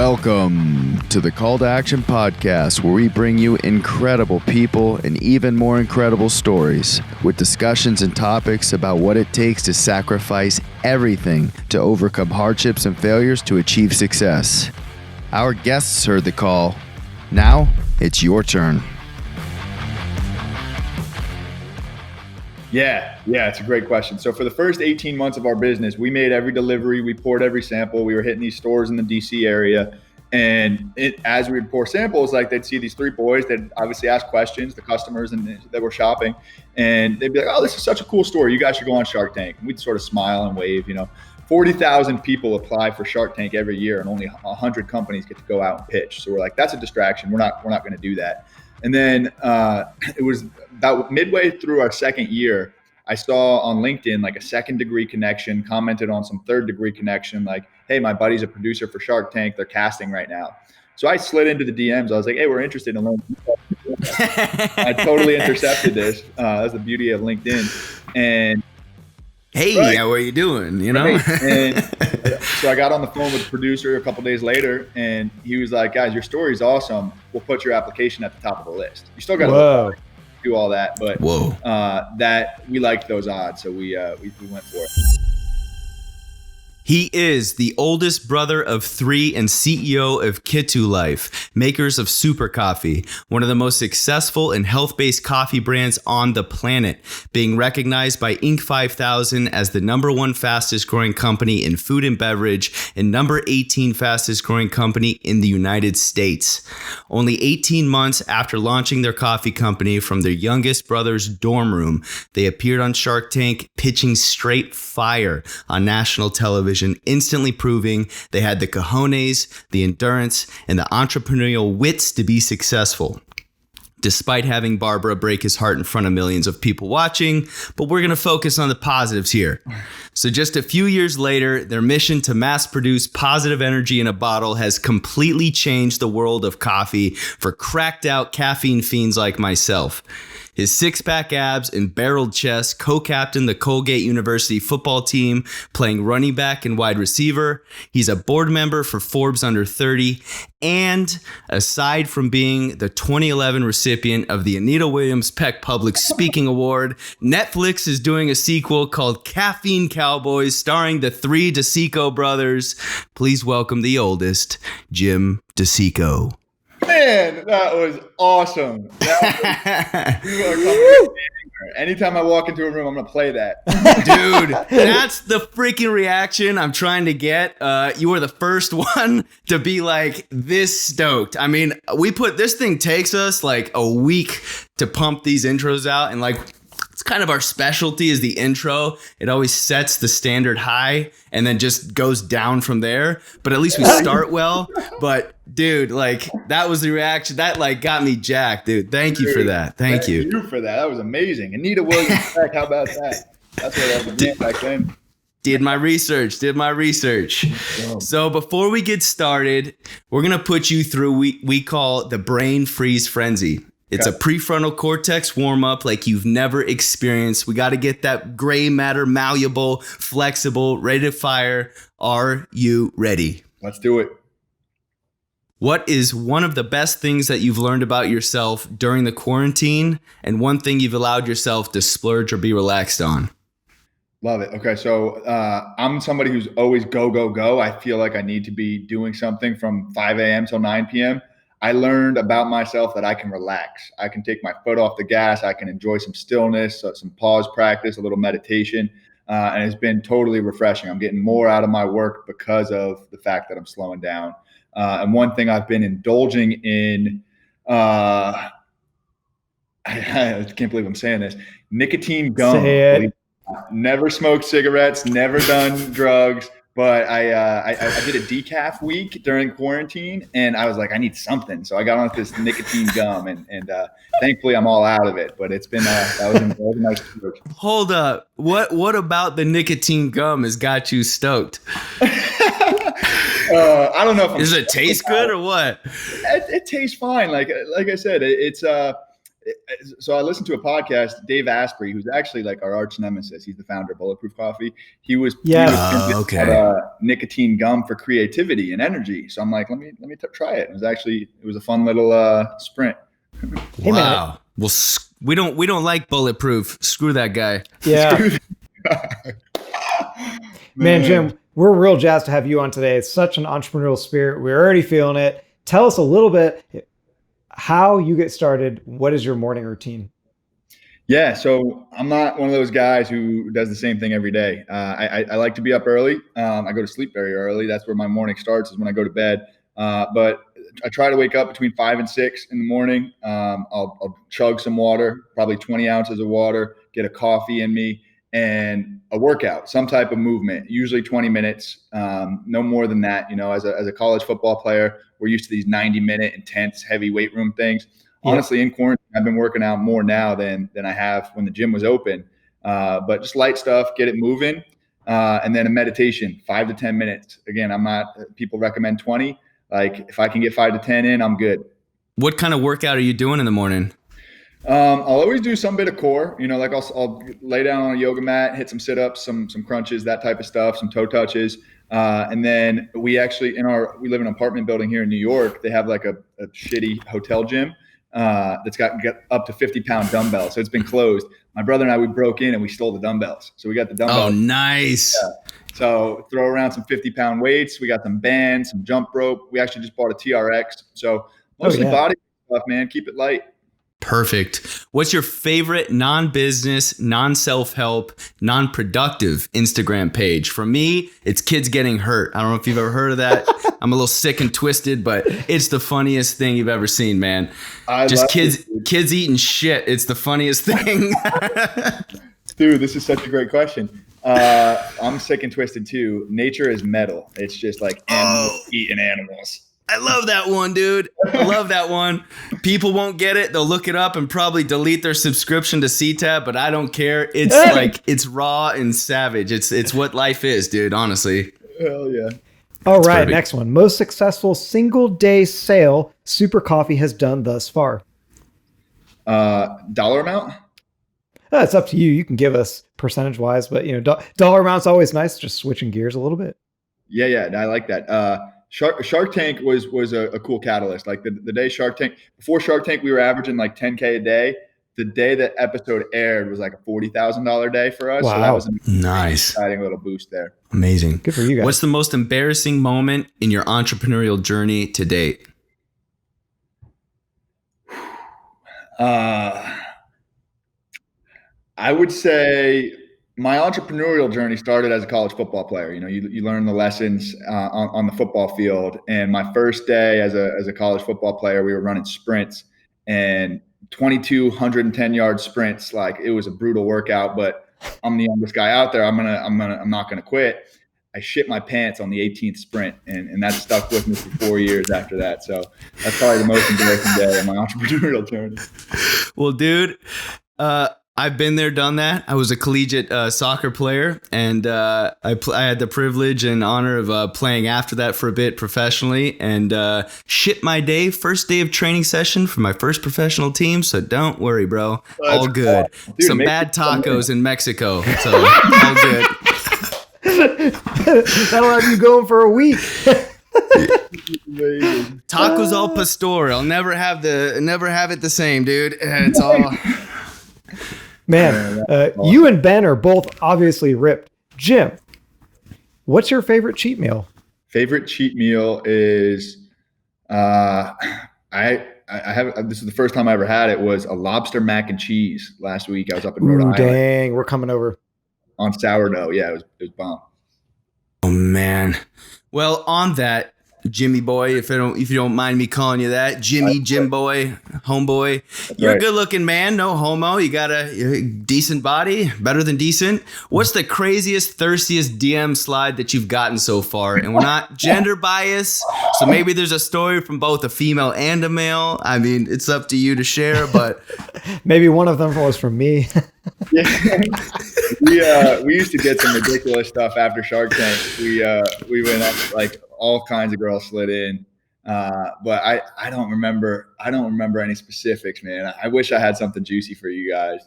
Welcome to the Call to Action podcast, where we bring you incredible people and even more incredible stories with discussions and topics about what it takes to sacrifice everything to overcome hardships and failures to achieve success. Our guests heard the call. Now it's your turn. Yeah, it's a great question. So for the first 18 months of our business, we made every delivery, we poured every sample, we were hitting these stores in the DC area. And as we would pour samples, like they'd see these three boys that obviously ask questions, the customers that were shopping, and they'd be like, oh, this is such a cool store. You guys should go on Shark Tank. And we'd sort of smile and wave, 40,000 people apply for Shark Tank every year and only 100 companies get to go out and pitch. So we're like, that's a distraction. We're not going to do that. And then it was about midway through our second year, I saw on LinkedIn like a second degree connection, commented on some third degree connection, like, hey, my buddy's a producer for Shark Tank. They're casting right now. So I slid into the DMs. I was like, hey, we're interested in learning. I totally intercepted this. That's the beauty of LinkedIn. And hey, right. How are you doing? And so I got on the phone with the producer a couple days later, and he was like, guys, your story's awesome. We'll put your application at the top of the list. You still got to do all that, but that we liked those odds, so we went for it. He is the oldest brother of three and CEO of Kitu Life, makers of Super Coffee, one of the most successful and health-based coffee brands on the planet, being recognized by Inc. 5000 as the number one fastest growing company in food and beverage and number 18 fastest growing company in the United States. Only 18 months after launching their coffee company from their youngest brother's dorm room, they appeared on Shark Tank pitching straight fire on national television, instantly proving they had the cojones, the endurance, and the entrepreneurial wits to be successful. Despite having Barbara break his heart in front of millions of people watching, but we're going to focus on the positives here. So just a few years later, their mission to mass produce positive energy in a bottle has completely changed the world of coffee for cracked out caffeine fiends like myself. His six-pack abs and barreled chest co-captained the Colgate University football team, playing running back and wide receiver. He's a board member for Forbes Under 30. And aside from being the 2011 recipient of the Anita Williams Peck Public Speaking Award, Netflix is doing a sequel called Caffeine Cowboys, starring the three DeCicco brothers. Please welcome the oldest, Jim-decicco. Man, that was awesome. Anytime I walk into a room, I'm going to play that. Dude, that's the freaking reaction I'm trying to get. You were the first one to be like this stoked. I mean, this thing takes us like a week to pump these intros out, and like, it's kind of our specialty is the intro. It always sets the standard high and then just goes down from there. But at least we start well. But dude, like, that was the reaction. That like got me jacked, dude. Thank you for that. Thank you. Thank you for that. That was amazing. Anita Williams, how about that? That's what I was doing back then. Did my research. Wow. So before we get started, we're going to put you through we call the brain freeze frenzy. It's a prefrontal cortex warm-up like you've never experienced. We got to get that gray matter malleable, flexible, ready to fire. Are you ready? Let's do it. What is one of the best things that you've learned about yourself during the quarantine, and one thing you've allowed yourself to splurge or be relaxed on? Love it. Okay, so I'm somebody who's always go, go, go. I feel like I need to be doing something from 5 a.m. till 9 p.m. I learned about myself that I can relax. I can take my foot off the gas. I can enjoy some stillness, some pause practice, a little meditation. And it's been totally refreshing. I'm getting more out of my work because of the fact that I'm slowing down. And one thing I've been indulging in, I can't believe I'm saying this, nicotine gum. Say it. Never smoked cigarettes, never done drugs. But I did a decaf week during quarantine, and I was like, I need something. So I got on this nicotine gum, and thankfully I'm all out of it. But it's been that was a nice approach. Hold up, what about the nicotine gum has got you stoked? I don't know if does it taste good or what? It tastes fine. Like I said, it's So I listened to a podcast, Dave Asprey, who's actually like our arch nemesis. He's the founder of Bulletproof Coffee. He was nicotine gum for creativity and energy. So I'm like, let me try it. It was a fun little sprint. Hey, wow. Well, we don't like Bulletproof. Screw that guy. Yeah. Man, Jim, we're real jazzed to have you on today. It's such an entrepreneurial spirit. We're already feeling it. Tell us a little bit how you get started. What is your morning routine? Yeah, so I'm not one of those guys who does the same thing every day. I like to be up early. I go to sleep very early. That's where my morning starts, is when I go to bed. But I try to wake up between 5 and 6 in the morning. I'll chug some water, probably 20 ounces of water, get a coffee in me, and a workout, some type of movement, usually 20 minutes, no more than that. As a college football player, we're used to these 90-minute intense heavy weight room things. Yeah. Honestly, in quarantine, I've been working out more now than I have when the gym was open. But just light stuff, get it moving. And then a meditation, 5 to 10 minutes. Again, people recommend 20. Like if I can get 5 to 10 in, I'm good. What kind of workout are you doing in the morning? I'll always do some bit of core, like I'll lay down on a yoga mat, hit some sit-ups, some crunches, that type of stuff, some toe touches. And then we actually, we live in an apartment building here in New York. They have like a shitty hotel gym that's got up to 50-pound dumbbells. So it's been closed. My brother and I, we broke in and we stole the dumbbells. So we got the dumbbells. Oh, nice. Yeah. So throw around some 50-pound weights. We got some bands, some jump rope. We actually just bought a TRX. So mostly body stuff, man. Keep it light. Perfect. What's your favorite non-business, non-self-help, non-productive Instagram page? For me, it's kids getting hurt. I don't know if you've ever heard of that. I'm a little sick and twisted, but it's the funniest thing you've ever seen, man. Just kids eating shit. It's the funniest thing. Dude, this is such a great question. I'm sick and twisted too. Nature is metal. It's just like animals eating animals. I love that one, dude. I love that one. People won't get it. They'll look it up and probably delete their subscription to CTAP, but I don't care. It's like, it's raw and savage. It's what life is, dude, honestly. Hell yeah. All right, perfect. Next one. Most successful single day sale Super Coffee has done thus far. Dollar amount? It's up to you. You can give us percentage wise, but dollar amount's always nice. Just switching gears a little bit. Yeah. I like that. Shark Tank was a cool catalyst. Like the day before Shark Tank, we were averaging like 10K a day. The day that episode aired was like a $40,000 day for us. Wow. So that was a nice, exciting little boost there. Amazing. Good for you guys. What's the most embarrassing moment in your entrepreneurial journey to date? I would say my entrepreneurial journey started as a college football player. You learn the lessons on the football field. And my first day as a college football player, we were running sprints and 22 110-yard sprints. Like it was a brutal workout, but I'm the youngest guy out there. I'm not gonna quit. I shit my pants on the 18th sprint, and that stuck with me for 4 years after that. So that's probably the most embarrassing day of my entrepreneurial journey. Well, dude, I've been there, done that. I was a collegiate soccer player, and I had the privilege and honor of playing after that for a bit professionally, and shit my day, first day of training session for my first professional team. So don't worry, bro. All good. Dude, some bad tacos in Mexico. So all good. That'll have you going for a week. Tacos al pastor. I'll never have it the same, dude. It's all... Man, awesome. You and Ben are both obviously ripped. Jim, what's your favorite cheat meal? Favorite cheat meal is, I have, this is the first time I ever had it, was a lobster mac and cheese last week. I was up in Rhode Island. Dang, we're coming over. On sourdough. Yeah, it was bomb. Oh man. Well, on that, Jimmy boy, if you don't mind me calling you that, Jim boy, homeboy, you're a good looking man, no homo. You got a decent body, better than decent. What's the craziest, thirstiest DM slide that you've gotten so far? And we're not gender biased, so maybe there's a story from both a female and a male. I mean, it's up to you to share, but maybe one of them was from me. Yeah, we used to get some ridiculous stuff after Shark Tank. We went up, like all kinds of girls slid in. But I don't remember any specifics, man. I wish I had something juicy for you guys.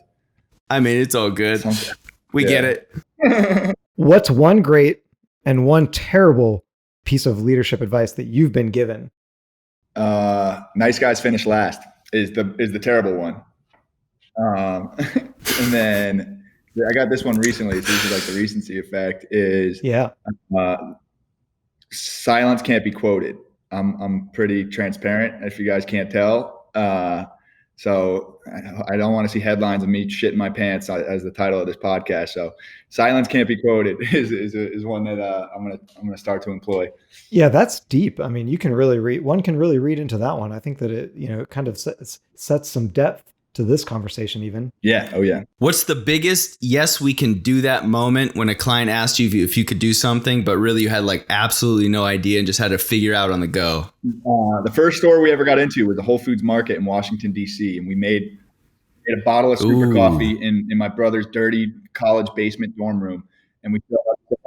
I mean, it's all good. We get it. What's one great and one terrible piece of leadership advice that you've been given? Nice guys finish last is the terrible one. And then I got this one recently. So this is like the recency effect is silence can't be quoted. I'm pretty transparent, if you guys can't tell. So I don't want to see headlines of me shitting my pants as the title of this podcast. So silence can't be quoted is one that I'm gonna start to employ. Yeah, that's deep. I mean, one can really read into that one. I think that it kind of sets some depth to this conversation even. Yeah. Oh yeah. What's the biggest yes we can do that moment when a client asked you if you could do something, but really you had like absolutely no idea and just had to figure out on the go? The first store we ever got into was a Whole Foods Market in Washington, D.C. And we made a bottle of super coffee in my brother's dirty college basement dorm room. And we said,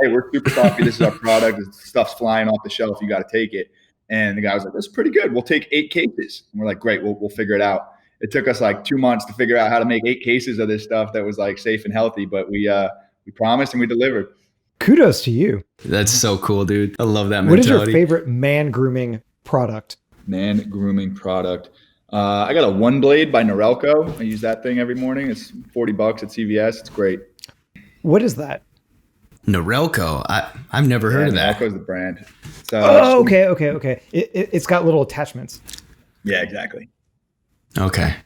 hey, we're super coffee. This is our product. This stuff's flying off the shelf. You got to take it. And the guy was like, that's pretty good. We'll take 8 cases. And we're like, great, we'll figure it out. It took us like 2 months to figure out how to make 8 cases of this stuff that was like safe and healthy, but we promised and we delivered. Kudos to you. That's so cool, dude. I love that mentality. What is your favorite man grooming product? Man grooming product. I got a One Blade by Norelco. I use that thing every morning. It's $40 at CVS. It's great. What is that? Norelco. I've never heard of that. Norelco is the brand. Okay. It's got little attachments. Yeah, exactly. Okay.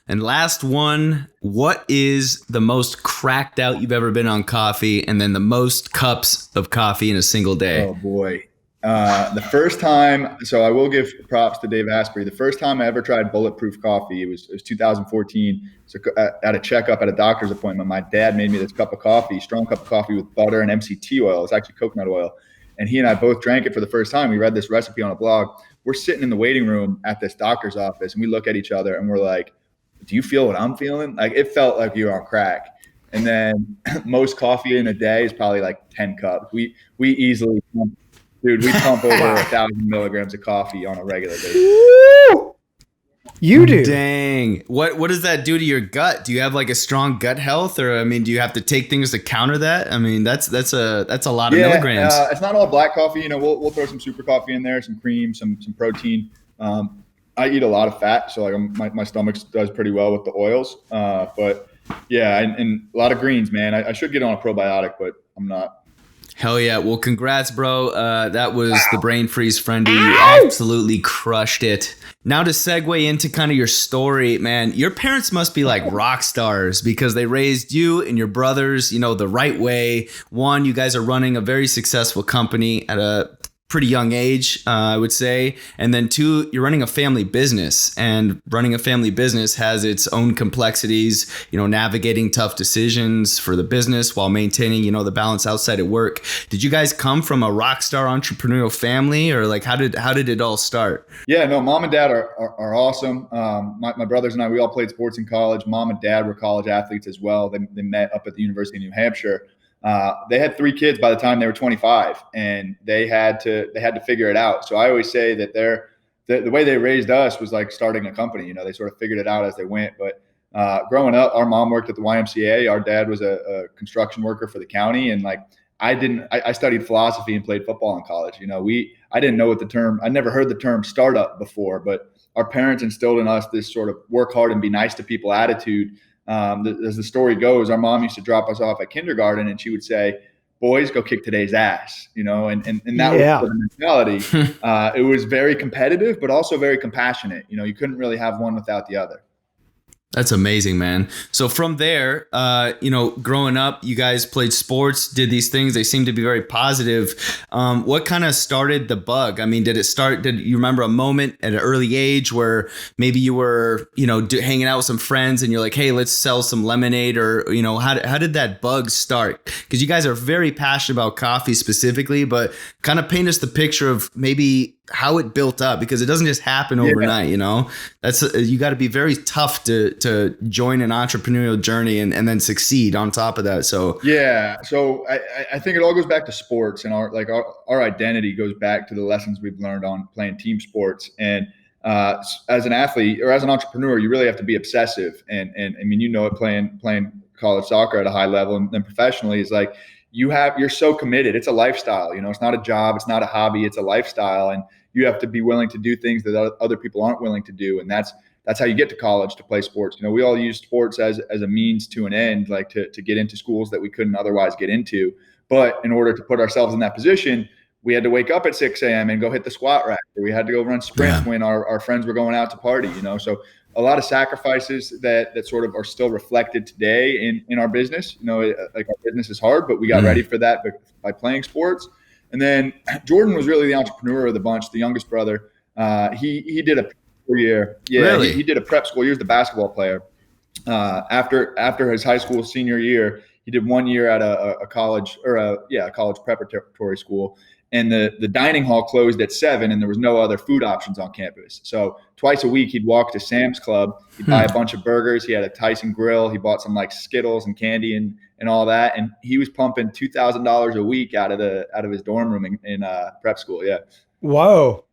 And last one, what is the most cracked out you've ever been on coffee, and then the most cups of coffee in a single day? Oh boy. The first time, so I will give props to Dave Asprey. The first time I ever tried bulletproof coffee, it was 2014. So at a checkup at a doctor's appointment, my dad made me this strong cup of coffee with butter and MCT oil. It's actually coconut oil. And he and I both drank it for the first time. We read this recipe on a blog. We're sitting in the waiting room at this doctor's office, and we look at each other and we're like, do you feel what I'm feeling? Like, it felt like you were on crack. And then most coffee in a day is probably like 10 cups. We easily, we pump over 1,000 milligrams of coffee on a regular basis. You do. Dang. What does that do to your gut? Do you have like a strong gut health, or do you have to take things to counter that? I mean, that's a lot of milligrams. It's not all black coffee. We'll throw some super coffee in there, some cream, some protein. I eat a lot of fat, so like my stomach does pretty well with the oils. But yeah, and a lot of greens, man. I should get on a probiotic, but I'm not. Hell yeah. Well, congrats, bro. That was the Brain Freeze Friendly. You absolutely crushed it. Now to segue into kind of your story, man, your parents must be like rock stars because they raised you and your brothers, the right way. One, you guys are running a very successful company at a pretty young age, I would say. And then 2, you're running a family business, and running a family business has its own complexities, navigating tough decisions for the business while maintaining, the balance outside of work. Did you guys come from a rock star entrepreneurial family, or like how did it all start? Yeah, no, mom and dad are awesome. My brothers and I, we all played sports in college. Mom and dad were college athletes as well. They met up at the University of New Hampshire. They had 3 kids by the time they were 25, and they had to figure it out. So I always say that the way they raised us was like starting a company. They sort of figured it out as they went. But growing up, our mom worked at the YMCA. Our dad was a construction worker for the county, and like I studied philosophy and played football in college. I didn't know I never heard the term startup before, but our parents instilled in us this sort of work hard and be nice to people attitude. As the story goes, our mom used to drop us off at kindergarten, and she would say, boys, go kick today's ass, and that was the mentality. It was very competitive, but also very compassionate. You couldn't really have one without the other. That's amazing, man. So from there, growing up, you guys played sports, did these things. They seem to be very positive. What kind of started the bug? I mean, did you remember a moment at an early age where maybe you were, hanging out with some friends and you're like, hey, let's sell some lemonade, or, how did that bug start? Because you guys are very passionate about coffee specifically, but kind of paint us the picture of maybe how it built up, because it doesn't just happen overnight. That's you got to be very tough to to join an entrepreneurial journey and then succeed on top of that? So yeah, so I think it all goes back to sports, and our identity goes back to the lessons we've learned on playing team sports. And as an athlete or as an entrepreneur, you really have to be obsessive. And I mean, it, playing college soccer at a high level and then professionally is like you're so committed. It's a lifestyle. It's not a job. It's not a hobby. It's a lifestyle, and you have to be willing to do things that other people aren't willing to do. And that's how you get to college to play sports. We all use sports as a means to an end, like to get into schools that we couldn't otherwise get into. But in order to put ourselves in that position, we had to wake up at 6 a.m. and go hit the squat rack. Or we had to go run sprints when our friends were going out to party, So a lot of sacrifices that sort of are still reflected today in our business. Like our business is hard, but we got ready for that by playing sports. And then Jordan was really the entrepreneur of the bunch, the youngest brother. He did a prep school year. Yeah, really? He did a prep school. He was the basketball player. After his high school senior year, he did 1 year at a college a college preparatory school. And the dining hall closed at 7 and there was no other food options on campus. So twice a week he'd walk to Sam's Club, he'd buy a bunch of burgers. He had a Tyson grill. He bought some like Skittles and candy and all that. And he was pumping $2,000 a week out of his dorm room in prep school. Yeah. Whoa.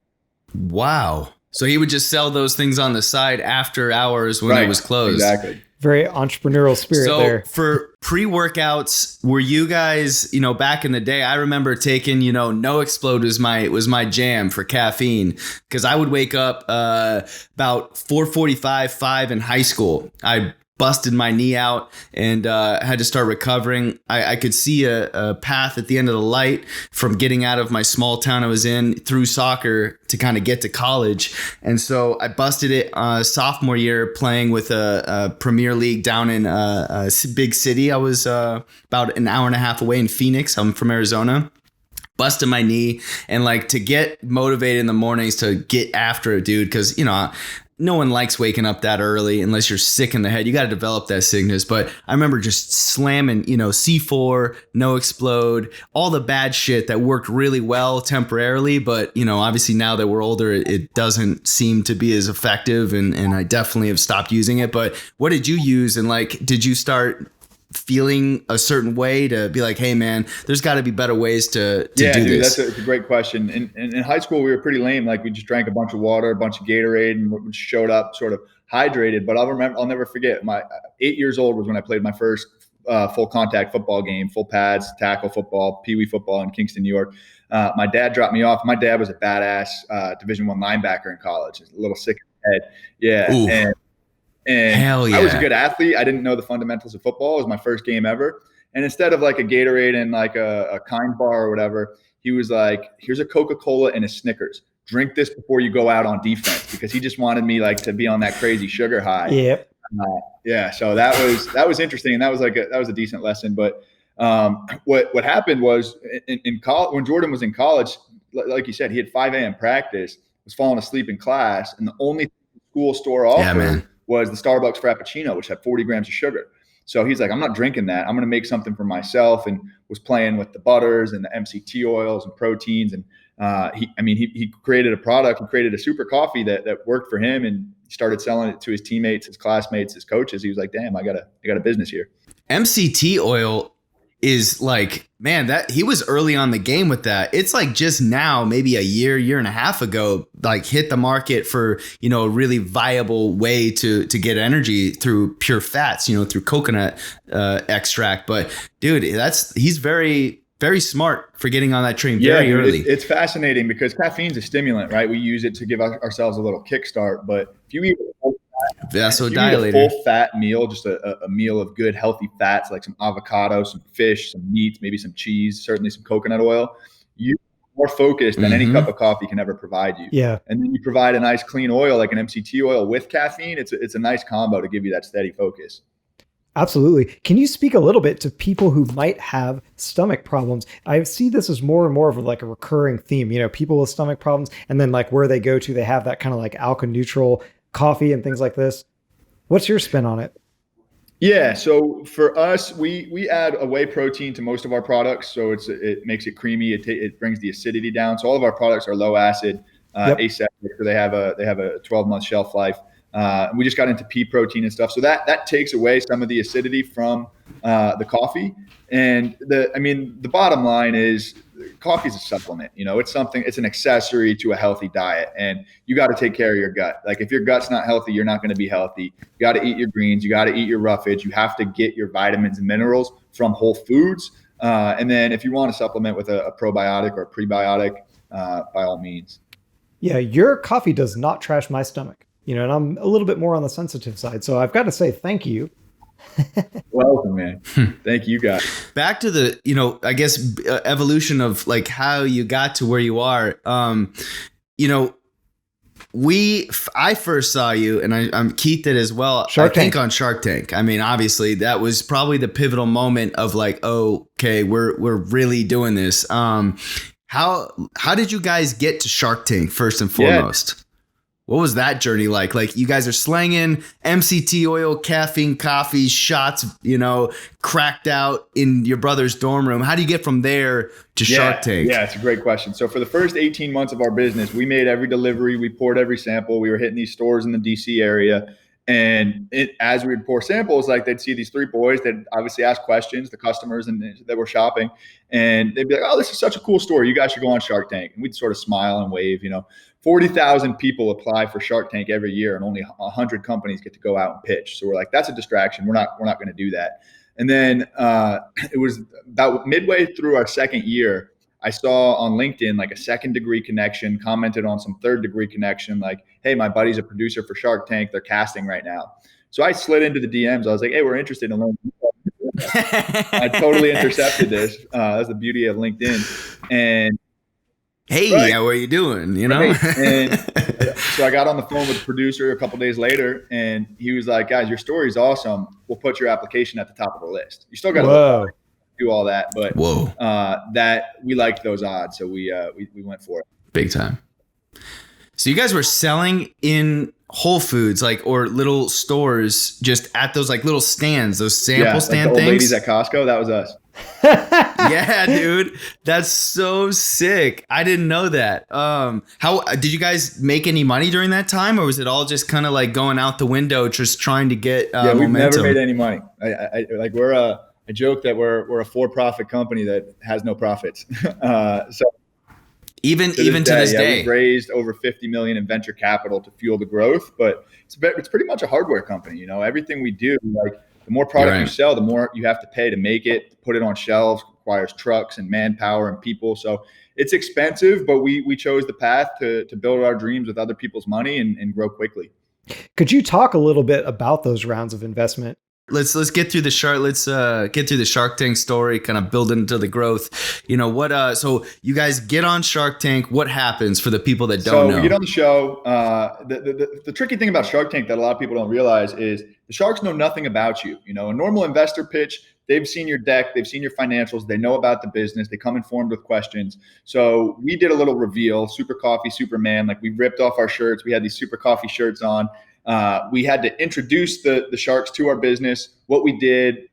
Wow. So he would just sell those things on the side after hours when it was closed. Exactly. Very entrepreneurial spirit there. So for pre-workouts, were you guys, back in the day, I remember taking, No Explode was my jam for caffeine, because I would wake up about 4:45, 5 in high school. I busted my knee out and had to start recovering. I could see a path at the end of the light from getting out of my small town I was in through soccer to kind of get to college. And so I busted it sophomore year playing with a Premier League down in a big city. I was about an hour and a half away in Phoenix. I'm from Arizona. Busted my knee, and like to get motivated in the mornings to get after it, dude, because no one likes waking up that early unless you're sick in the head. You got to develop that sickness. But I remember just slamming, C4, No Explode, all the bad shit that worked really well temporarily. But, obviously now that we're older, it doesn't seem to be as effective. And I definitely have stopped using it. But what did you use? And did you start feeling a certain way to be like, hey man, there's got to be better ways to do this? That's a great question. In high school, we were pretty lame. Like we just drank a bunch of water, a bunch of Gatorade, and we showed up sort of hydrated. But I'll never forget, my 8 years old was when I played my first full contact football game, full pads, tackle football, peewee football in Kingston, New York. My dad dropped me off. My dad was a badass Division I linebacker in college. A little sick in the head. Yeah. Ooh. And hell yeah. I was a good athlete. I didn't know the fundamentals of football. It was my first game ever. And instead of like a Gatorade and like a Kind bar or whatever, he was like, here's a Coca-Cola and a Snickers. Drink this before you go out on defense, because he just wanted me like to be on that crazy sugar high. Yep. Yeah. So that was interesting. And that was a decent lesson. But what happened was in college, when Jordan was in college, like you said, he had 5 a.m. practice, was falling asleep in class. And the only school store offered was the Starbucks Frappuccino, which had 40 grams of sugar. So he's like, I'm not drinking that. I'm going to make something for myself, and was playing with the butters and the MCT oils and proteins. And he created a product. He created a super coffee that worked for him, and he started selling it to his teammates, his classmates, his coaches. He was like, damn, I got a business here. MCT oil is like, man, that he was early on the game with that. It's like just now, maybe a year and a half ago, like hit the market for, a really viable way to get energy through pure fats, through coconut extract. But dude, he's very, very smart for getting on that train very early. It's fascinating because caffeine's a stimulant, right? We use it to give ourselves a little kickstart. But if you eat vasodilator, a full fat meal, just a meal of good healthy fats like some avocado, some fish, some meat, maybe some cheese, certainly some coconut oil, you're more focused than any cup of coffee can ever provide you. Yeah. And then you provide a nice clean oil like an MCT oil with caffeine. It's a nice combo to give you that steady focus. Absolutely. Can you speak a little bit to people who might have stomach problems? I see this as more and more of like a recurring theme, people with stomach problems, and then like where they go to, they have that kind of like alka neutral coffee and things like this. What's your spin on it? Yeah. So for us, we add a whey protein to most of our products. So it makes it creamy. It brings the acidity down. So all of our products are low acid, aseptic. So they have a 12-month shelf life. We just got into pea protein and stuff. So that takes away some of the acidity from the coffee. And the bottom line is coffee is a supplement. It's an accessory to a healthy diet, and you got to take care of your gut. Like if your gut's not healthy, you're not going to be healthy. You got to eat your greens. You got to eat your roughage. You have to get your vitamins and minerals from whole foods. And then if you want to supplement with a probiotic or a prebiotic, by all means. Yeah, your coffee does not trash my stomach, and I'm a little bit more on the sensitive side. So I've got to say thank you. Welcome, man. Thank you, guys. Back to the, I guess, evolution of like how you got to where you are. I first saw you, and I'm Keith did as well. Shark Tank. On Shark Tank. I mean, obviously that was probably the pivotal moment of like, oh, okay, we're really doing this. How did you guys get to Shark Tank first and foremost? Yeah. What was that journey like? Like you guys are slanging MCT oil, caffeine, coffee, shots, cracked out in your brother's dorm room. How do you get from there to Shark Tank? Yeah, it's a great question. So for the first 18 months of our business, we made every delivery, we poured every sample. We were hitting these stores in the DC area. And as we would pour samples, like they'd see these three boys that obviously ask questions, the customers that were shopping, and they'd be like, "Oh, this is such a cool store. You guys should go on Shark Tank." And we'd sort of smile and wave. 40,000 people apply for Shark Tank every year, and only 100 companies get to go out and pitch. So we're like, that's a distraction. We're not going to do that. And then it was about midway through our second year, I saw on LinkedIn like a second degree connection, commented on some third degree connection, like, "Hey, my buddy's a producer for Shark Tank. They're casting right now." So I slid into the DMs. I was like, "Hey, we're interested in learning." I totally intercepted this. That's the beauty of LinkedIn. And hey, right. How are you doing? Right. And so I got on the phone with the producer a couple days later, and he was like, "Guys, your story's awesome. We'll put your application at the top of the list. You still got to do all that, but that we liked those odds, so we went for it big time." So you guys were selling in Whole Foods, or little stores, just at those little stands, those sample stand like the old things. Ladies at Costco, that was us. Yeah, dude, that's so sick. I didn't know that. How did you guys make any money during that time, or was it all just kind of like going out the window, just trying to get momentum? We've never made any money. I joke that we're a for-profit company that has no profits. So even to this day, we've raised over $50 million in venture capital to fuel the growth, but it's pretty much a hardware company. Everything we do, like the more product you sell, the more you have to pay to make it, to put it on shelves, requires trucks and manpower and people. So it's expensive, but we chose the path to build our dreams with other people's money and grow quickly. Could you talk a little bit about those rounds of investment? Let's get through the Shark Tank story, kind of build into the growth. So you guys get on Shark Tank. What happens for the people that don't know? So we get on the show. The tricky thing about Shark Tank that a lot of people don't realize is the sharks know nothing about you. A normal investor pitch, they've seen your deck, they've seen your financials, they know about the business, they come informed with questions. So we did a little reveal, Super Coffee, Superman, like we ripped off our shirts. We had these Super Coffee shirts on. We had to introduce the sharks to our business, what we did,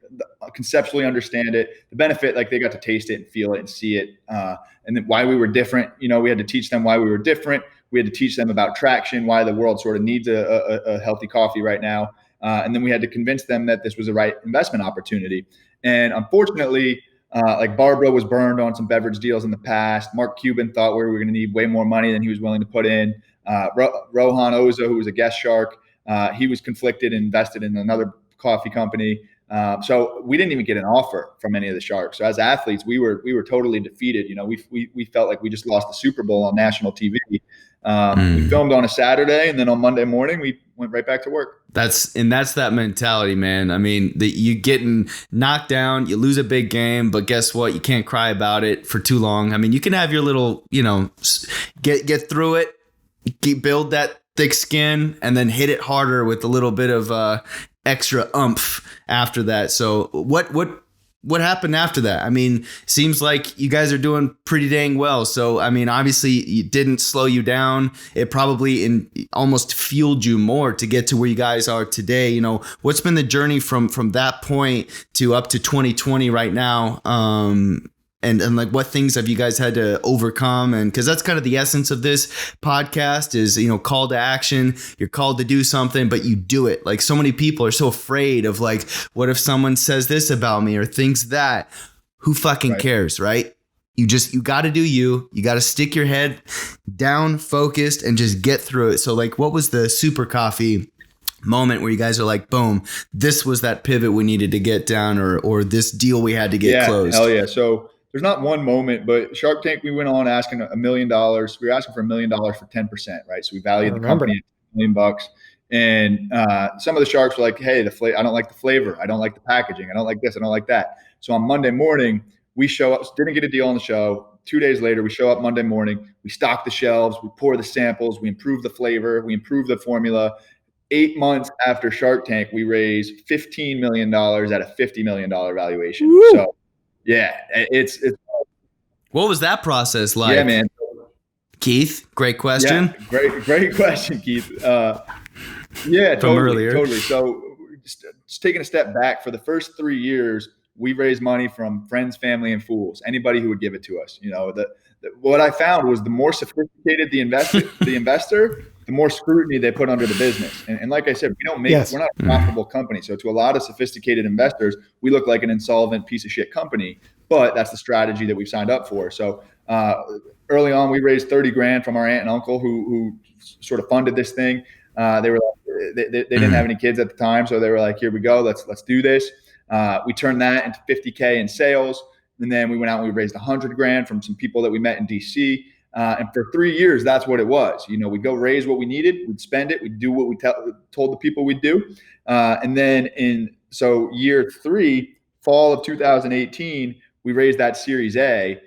conceptually understand it, the benefit, like they got to taste it and feel it and see it. And then why we were different. We had to teach them why we were different. We had to teach them about traction, why the world sort of needs a healthy coffee right now. And then we had to convince them that this was the right investment opportunity. And unfortunately, like Barbara was burned on some beverage deals in the past. Mark Cuban thought we were going to need way more money than he was willing to put in. Rohan Oza, who was a guest shark, he was conflicted and invested in another coffee company. So we didn't even get an offer from any of the sharks. So as athletes, we were totally defeated. We felt like we just lost the Super Bowl on national TV. We filmed on a Saturday, and then on Monday morning, we went right back to work. That's that mentality, man. I mean, you getting knocked down, you lose a big game, but guess what? You can't cry about it for too long. I mean, you can have your little, get through it, build that thick skin, and then hit it harder with a little bit of extra oomph after that. So what happened after that? I mean, seems like you guys are doing pretty dang well. So, I mean, obviously it didn't slow you down. It probably almost fueled you more to get to where you guys are today. What's been the journey from that point to up to 2020 right now? and like what things have you guys had to overcome? And because that's kind of the essence of this podcast is, call to action. You're called to do something, but you do it. Like so many people are so afraid of like, what if someone says this about me or thinks that? Who fucking cares, right? You got to do you. You got to stick your head down, focused, and just get through it. So like, what was the super coffee moment where you guys are like, boom, this was that pivot we needed to get down, or this deal we had to get closed? Hell yeah. So there's not one moment, but Shark Tank, we went on asking $1 million. We were asking for $1 million for 10%, right? So we valued the company at $1 million. And some of the sharks were like, hey, I don't like the flavor. I don't like the packaging. I don't like this. I don't like that. So on Monday morning, we show up, didn't get a deal on the show. 2 days later, we show up Monday morning. We stock the shelves. We pour the samples. We improve the flavor. We improve the formula. 8 months after Shark Tank, we raised $15 million at a $50 million valuation. Woo! So, yeah, it's. What was that process like? Yeah, man. Keith, great question. Yeah, great question, Keith. Yeah, totally. So, just taking a step back, for the first 3 years, we raised money from friends, family, and fools. Anybody who would give it to us. What I found was the more sophisticated the investor, the more scrutiny they put under the business. And like I said, we're not a profitable company. So to a lot of sophisticated investors, we look like an insolvent piece of shit company, but that's the strategy that we've signed up for. So early on, we raised 30 grand from our aunt and uncle who sort of funded this thing. They were like, they didn't have any kids at the time. So they were like, here we go, let's do this. We turned that into 50K in sales. And then we went out and we raised 100 grand from some people that we met in DC. And for 3 years, that's what it was. We'd go raise what we needed, we'd spend it, we'd do what we told the people we'd do. And then so year 3, fall of 2018, we raised that Series A.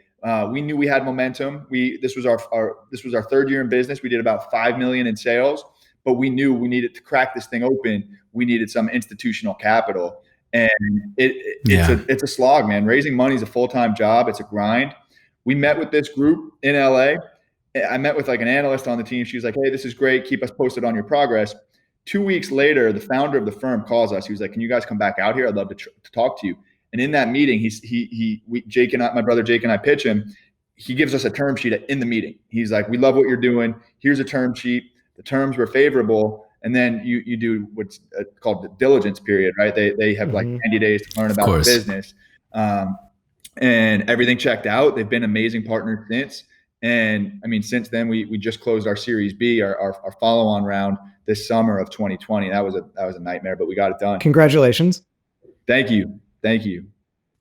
We knew we had momentum. This was our third year in business. We did about 5 million in sales, but we knew we needed to crack this thing open. We needed some institutional capital. And it's a slog, man. Raising money is a full-time job. It's a grind. We met with this group in LA. I met with like an analyst on the team. She was like, hey, this is great. Keep us posted on your progress. 2 weeks later, the founder of the firm calls us. He was like, can you guys come back out here? I'd love to talk to you. And in that meeting, my brother Jake and I pitch him. He gives us a term sheet in the meeting. He's like, we love what you're doing. Here's a term sheet. The terms were favorable. And then you do what's called the diligence period, right? They have like 90 days to learn about the business. And everything checked out. They've been amazing partners since. And I mean, since then, we just closed our Series B, our follow-on round this summer of 2020. That was a nightmare, but we got it done. Congratulations. Thank you.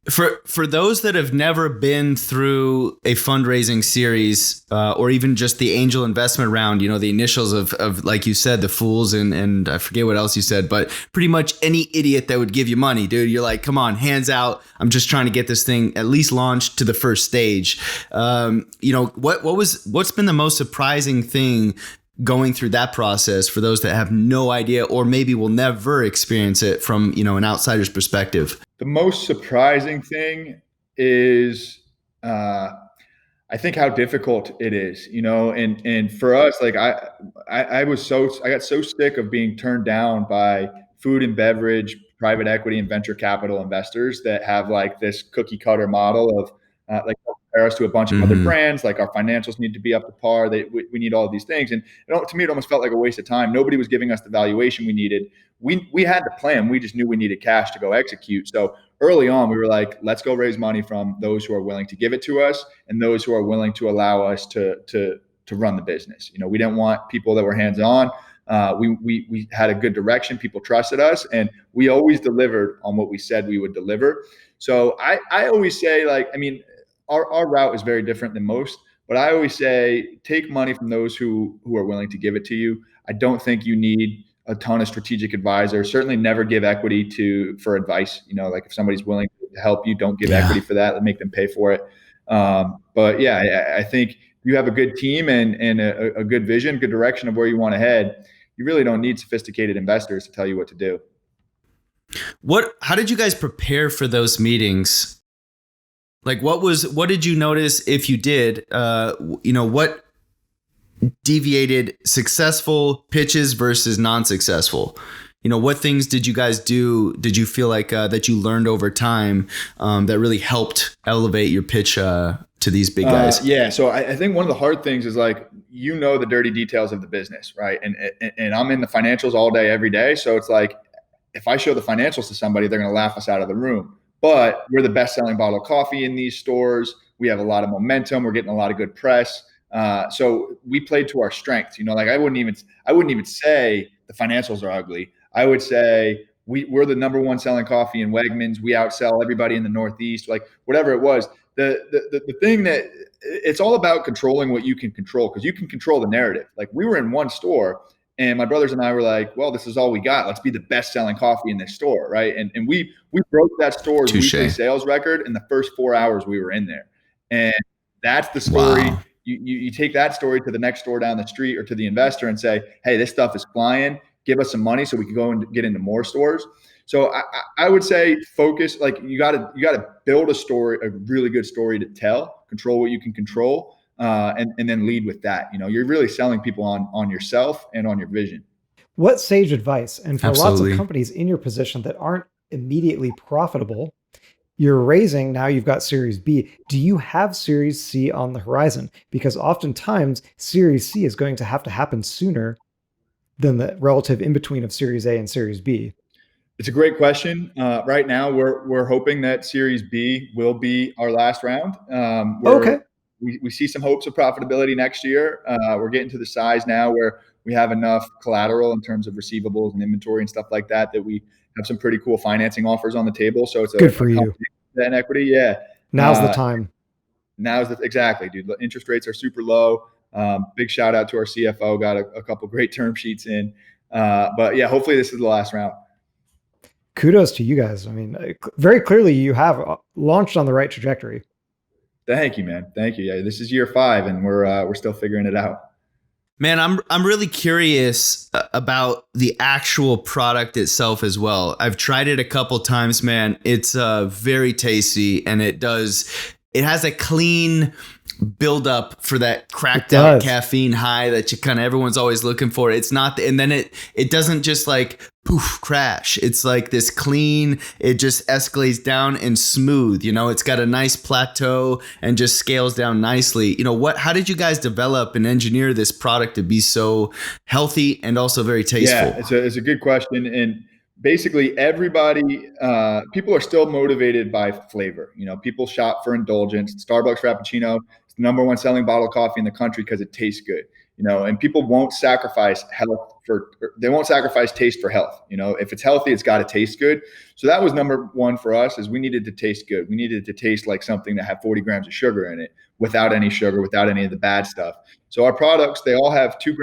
For those that have never been through a fundraising series or even just the angel investment round, the initials of like you said, the fools and I forget what else you said, but pretty much any idiot that would give you money, dude, you're like, come on, hands out. I'm just trying to get this thing at least launched to the first stage. What's been the most surprising thing going through that process for those that have no idea or maybe will never experience it from, an outsider's perspective? The most surprising thing is, I think how difficult it is, and for us, like I got so sick of being turned down by food and beverage, private equity and venture capital investors that have like this cookie cutter model of like compare us to a bunch of other brands, like our financials need to be up to par. We need all of these things. And to me, it almost felt like a waste of time. Nobody was giving us the valuation we needed. We had the plan. We just knew we needed cash to go execute. So early on, we were like, let's go raise money from those who are willing to give it to us and those who are willing to allow us to run the business. We didn't want people that were hands-on. We had a good direction. People trusted us, and we always delivered on what we said we would deliver. So I always say, like, I mean, our route is very different than most, but I always say, take money from those who are willing to give it to you. I don't think you need a ton of strategic advisors. Certainly never give equity for advice. Like if somebody's willing to help you, don't give equity for that. Make them pay for it. But yeah, I think you have a good team and a good vision, good direction of where you want to head. You really don't need sophisticated investors to tell you what to do. How did you guys prepare for those meetings? Like what did you notice if you did, what deviated successful pitches versus non-successful? What things did you guys do? Did you feel like that you learned over time that really helped elevate your pitch to these big guys? Yeah. So I think one of the hard things is like, the dirty details of the business, right? And I'm in the financials all day, every day. So it's like, if I show the financials to somebody, they're going to laugh us out of the room. But we're the best selling bottle of coffee in these stores. We have a lot of momentum. We're getting a lot of good press. So we played to our strengths. I wouldn't even say the financials are ugly. I would say we're the number one selling coffee in Wegmans. We outsell everybody in the Northeast, like whatever it was. The thing that it's all about controlling what you can control, because you can control the narrative. Like we were in one store and my brothers and I were like, well, this is all we got. Let's be the best selling coffee in this store. Right. And we broke that store's weekly sales record in the first 4 hours we were in there. And that's the story. Wow. You take that story to the next store down the street or to the investor and say, hey, this stuff is flying. Give us some money so we can go and get into more stores. So I would say focus, like you got to build a story, a really good story to tell, control what you can control, and then lead with that. You're really selling people on yourself and on your vision. What sage advice? And for Absolutely. Lots of companies in your position that aren't immediately profitable, you're raising, now you've got Series B. Do you have Series C on the horizon? Because oftentimes Series C is going to happen sooner than the relative in between of Series A and Series B. It's a great question. Right now, we're hoping that Series B will be our last round. Okay. We see some hopes of profitability next year. We're getting to the size now where we have enough collateral in terms of receivables and inventory and stuff like that we have some pretty cool financing offers on the table. So it's good for you. And equity, yeah. Now's the time. Exactly, dude. The interest rates are super low. Big shout out to our CFO. Got a couple great term sheets in. But yeah, hopefully this is the last round. Kudos to you guys. I mean, very clearly you have launched on the right trajectory. Thank you, man. Thank you. Yeah, this is year 5 and we're still figuring it out. Man, I'm really curious about the actual product itself as well. I've tried it a couple times, man. It's very tasty, and it has a clean build up for that cracked out caffeine high that everyone's always looking for. It's not, and then it doesn't just like poof crash. It's like this clean, it just escalates down and smooth. It's got a nice plateau and just scales down nicely. How did you guys develop and engineer this product to be so healthy and also very tasteful? Yeah, it's a good question. And basically everybody, people are still motivated by flavor. People shop for indulgence. Starbucks Frappuccino is the number one selling bottle of coffee in the country because it tastes good. And people won't sacrifice they won't sacrifice taste for health. If it's healthy, it's got to taste good. So that was number one for us, is we needed to taste good. We needed to taste like something that had 40 grams of sugar in it without any sugar, without any of the bad stuff. So our products, they all have 2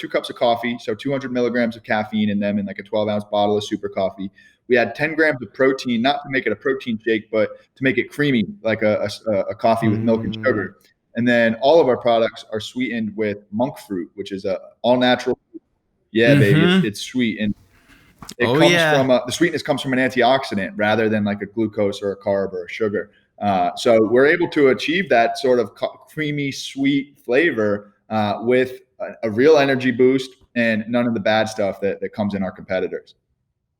cups of coffee. So 200 milligrams of caffeine in them in like a 12-ounce bottle of super coffee. We had 10 grams of protein, not to make it a protein shake, but to make it creamy, like a coffee with milk and sugar. And then all of our products are sweetened with monk fruit, which is a all natural. Yeah, baby, it's sweet. And it from the sweetness comes from an antioxidant rather than like a glucose or a carb or a sugar. So we're able to achieve that sort of creamy, sweet flavor with a real energy boost and none of the bad stuff that comes in our competitors.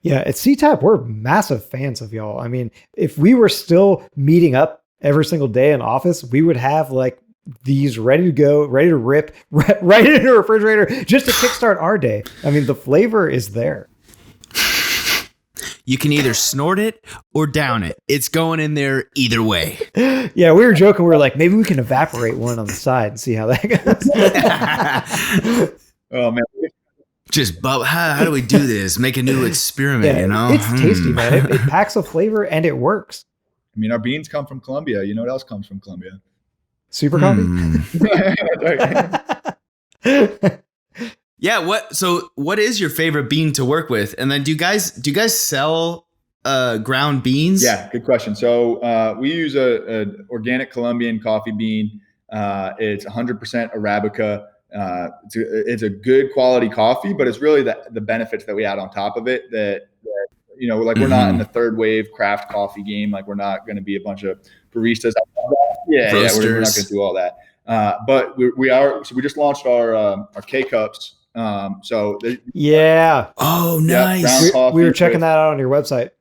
Yeah, at CTAP, we're massive fans of y'all. I mean, if we were still meeting up every single day in office, we would have like these ready to go, ready to rip, right in a refrigerator just to kickstart our day. I mean, the flavor is there. You can either snort it or down it. It's going in there either way. Yeah, we were joking. We were like, maybe we can evaporate one on the side and see how that goes. Oh, man. Just, how do we do this? Make a new experiment, It's tasty, man. It packs a flavor and it works. I mean, our beans come from Colombia. You know what else comes from Colombia? Super coffee? Yeah. So what is your favorite bean to work with? And then do you guys sell ground beans? Yeah, good question. So we use a organic Colombian coffee bean. It's 100% Arabica. It's a good quality coffee, but it's really the benefits that we add on top of it that like we're not in the third wave craft coffee game. Like we're not going to be a bunch of baristas. We're not going to do all that. But we are. So we just launched our K cups Yeah. Oh, yeah, nice. ground coffee We were checking with- that out on your website.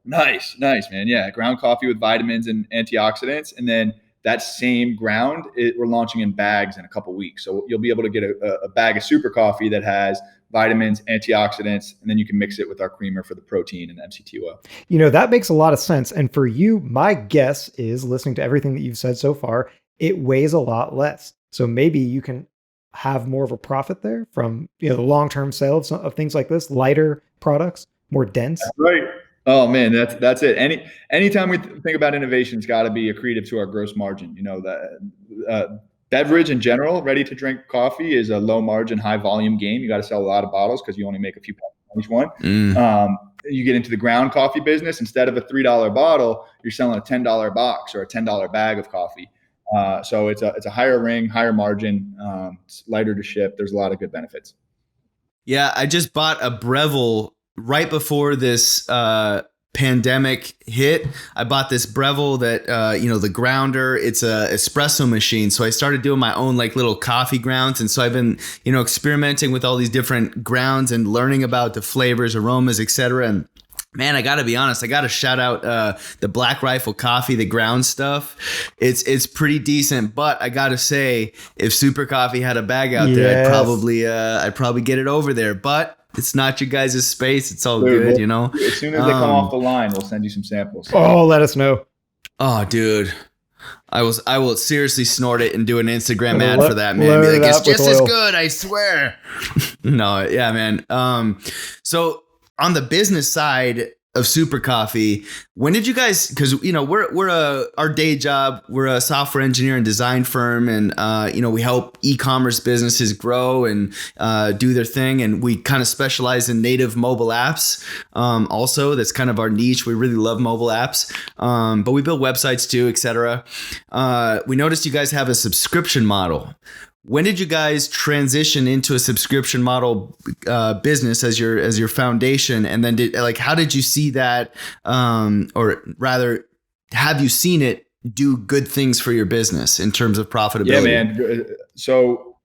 Nice, man. Yeah, ground coffee with vitamins and antioxidants, and then that same ground, we're launching in bags in a couple weeks. So you'll be able to get a bag of super coffee that has vitamins, antioxidants, and then you can mix it with our creamer for the protein and MCT oil. You know, that makes a lot of sense. And for you, my guess is, listening to everything that you've said so far, it weighs a lot less. So maybe you can have more of a profit there from, you know, the long-term sales of things like this, lighter products, more dense. That's right. Oh man, that's it. Anytime we think about innovation, it's got to be accretive to our gross margin. You know, that beverage in general, ready to drink coffee, is a low margin, high volume game. You got to sell a lot of bottles because you only make a few pounds on each one. You get into the ground coffee business, instead of a $3 bottle, you're selling a $10 box or a $10 bag of coffee. So it's a higher ring, higher margin, it's lighter to ship. There's a lot of good benefits. Yeah, I just bought a Breville right before this pandemic hit. I bought this Breville that, the grounder, it's a espresso machine. So I started doing my own like little coffee grounds. And so I've been, experimenting with all these different grounds and learning about the flavors, aromas, etc. And man, I got to be honest, I got to shout out the Black Rifle coffee, the ground stuff. It's pretty decent, but I got to say, if Super Coffee had a bag out there, I'd probably get it over there. But it's not your guys' space. It's all good, As soon as they come off the line, we'll send you some samples. Oh, let us know. Oh, dude. I will seriously snort it and do an Instagram ad for that, man. Be like, it's just as good, I swear. No, yeah, man. So on the business side of Super Coffee, when did you guys, because our day job, we're a software engineer and design firm, and we help e-commerce businesses grow and do their thing, and we kind of specialize in native mobile apps. Also, that's kind of our niche. We really love mobile apps, but we build websites too, etc. We noticed you guys have a subscription model. When did you guys transition into a subscription model business as your foundation? And then how did you see that, or rather, have you seen it do good things for your business in terms of profitability? Yeah, man. So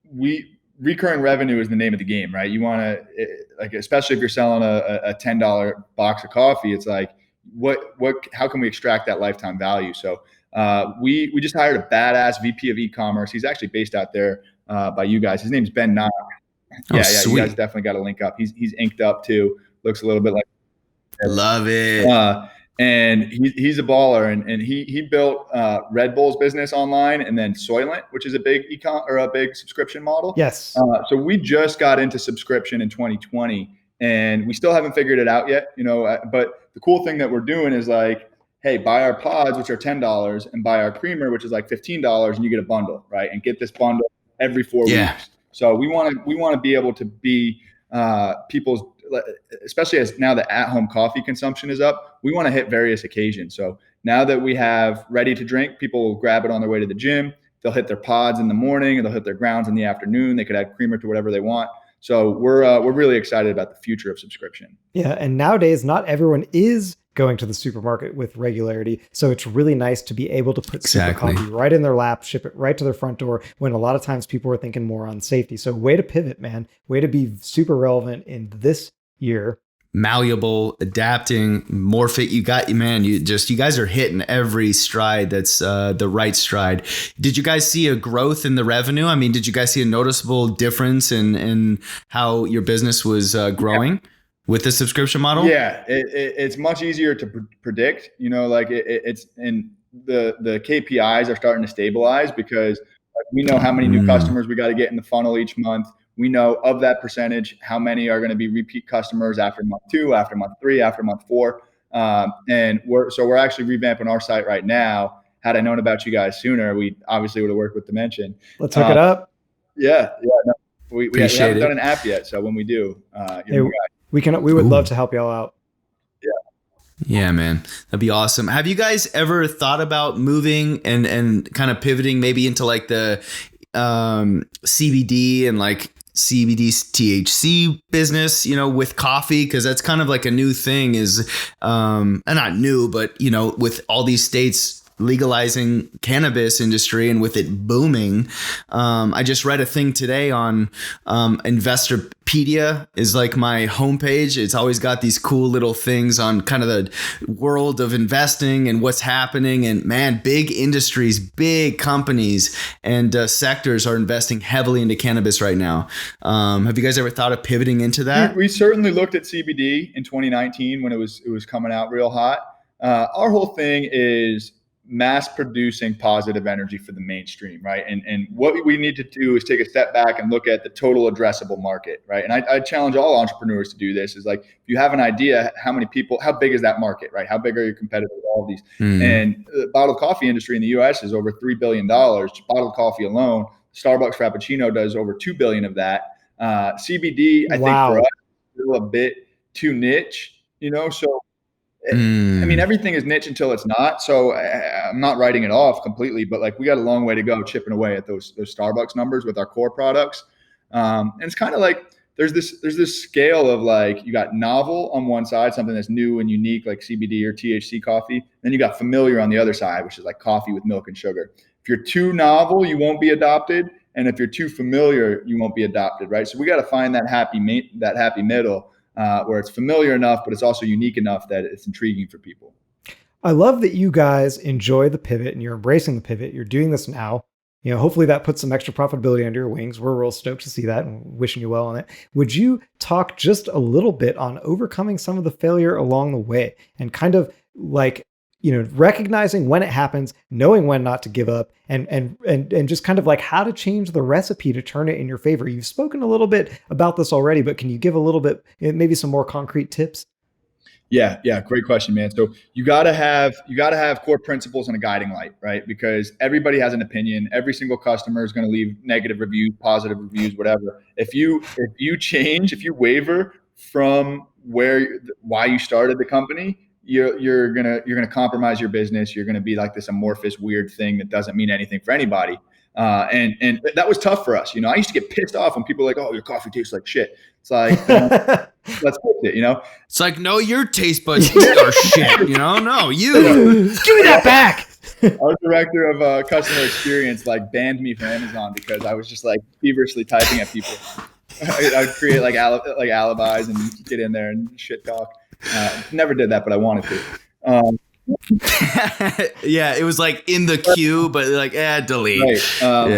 recurring revenue is the name of the game, right? You want to, especially if you're selling a $10 box of coffee, it's like, how can we extract that lifetime value? So we just hired a badass VP of e-commerce. He's actually based out there by you guys. His name's Ben Knock. Yeah, sweet. You guys definitely got to link up. He's inked up too. Looks a little bit like. Love it. And he's a baller, and he built Red Bull's business online, and then Soylent, which is a big a big subscription model. Yes. So we just got into subscription in 2020, and we still haven't figured it out yet. But the cool thing that we're doing is like, hey, buy our pods, which are $10, and buy our creamer, which is like $15, and you get a bundle, right? And get this bundle every 4 weeks. So we want to be able to be people's, especially as now the at-home coffee consumption is up, we want to hit various occasions. So now that we have ready to drink, people will grab it on their way to the gym. They'll hit their pods in the morning, and they'll hit their grounds in the afternoon. They could add creamer to whatever they want. So we're really excited about the future of subscription. Yeah, and nowadays not everyone is going to the supermarket with regularity. So it's really nice to be able to put Super Coffee right in their lap, ship it right to their front door, when a lot of times people are thinking more on safety. So way to pivot, man. Way to be super relevant in this year. Malleable, adapting, more fit. You guys are hitting every stride that's the right stride. Did you guys see a growth in the revenue? I mean, did you guys see a noticeable difference in how your business was growing with the subscription model? Yeah, it's much easier to predict. It's in the KPIs are starting to stabilize, because we know how many new customers we got to get in the funnel each month. We know of that percentage, how many are going to be repeat customers after month 2, after month 3, after month 4. And we're actually revamping our site right now. Had I known about you guys sooner, we obviously would have worked with Dimension. Let's hook it up. Yeah. No, we haven't done an app yet. So when we do, we would love to help y'all out. Yeah, man, that'd be awesome. Have you guys ever thought about moving and kind of pivoting maybe into like the CBD and like CBD THC business, with coffee? Because that's kind of like a new thing, is not new, but with all these states legalizing cannabis industry and with it booming. I just read a thing today on Investorpedia is like my homepage. It's always got these cool little things on kind of the world of investing and what's happening. And man, big industries, big companies and sectors are investing heavily into cannabis right now. Have you guys ever thought of pivoting into that? We certainly looked at CBD in 2019 when it was coming out real hot. Our whole thing is mass producing positive energy for the mainstream, right? And what we need to do is take a step back and look at the total addressable market, right? And I challenge all entrepreneurs to do this. Is like, if you have an idea, how big is that market, right? How big are your competitors? All of these. And the bottled coffee industry in the US is over $3 billion. Bottled coffee alone, Starbucks Frappuccino does over $2 billion of that. CBD, I think for us, is still a bit too niche, so I mean, everything is niche until it's not. So I'm not writing it off completely, but like we got a long way to go chipping away at those Starbucks numbers with our core products. And it's kind of like there's this scale of like, you got novel on one side, something that's new and unique like CBD or THC coffee. Then you got familiar on the other side, which is like coffee with milk and sugar. If you're too novel, you won't be adopted. And if you're too familiar, you won't be adopted, right? So we got to find that happy middle. Where it's familiar enough, but it's also unique enough that it's intriguing for people. I love that you guys enjoy the pivot and you're embracing the pivot. You're doing this now. Hopefully that puts some extra profitability under your wings. We're real stoked to see that and wishing you well on it. Would you talk just a little bit on overcoming some of the failure along the way and kind of like, recognizing when it happens, knowing when not to give up, and just kind of like how to change the recipe to turn it in your favor? You've spoken a little bit about this already, but can you give a little bit, maybe some more concrete tips? Yeah. Great question, man. So you gotta have core principles and a guiding light, right? Because everybody has an opinion. Every single customer is going to leave negative reviews, positive reviews, whatever. If you waver from why you started the company, you're gonna compromise your business. You're gonna be like this amorphous, weird thing that doesn't mean anything for anybody. And that was tough for us. I used to get pissed off when people were like, "Oh, your coffee tastes like shit." It's like, let's fix it. It's like, no, your taste buds are shit. No, you give me that back. Our director of customer experience banned me from Amazon because I was just like feverishly typing at people. I'd create like alibis and get in there and shit talk. Never did that, but I wanted to. Yeah, it was like in the queue, but like, delete. Right.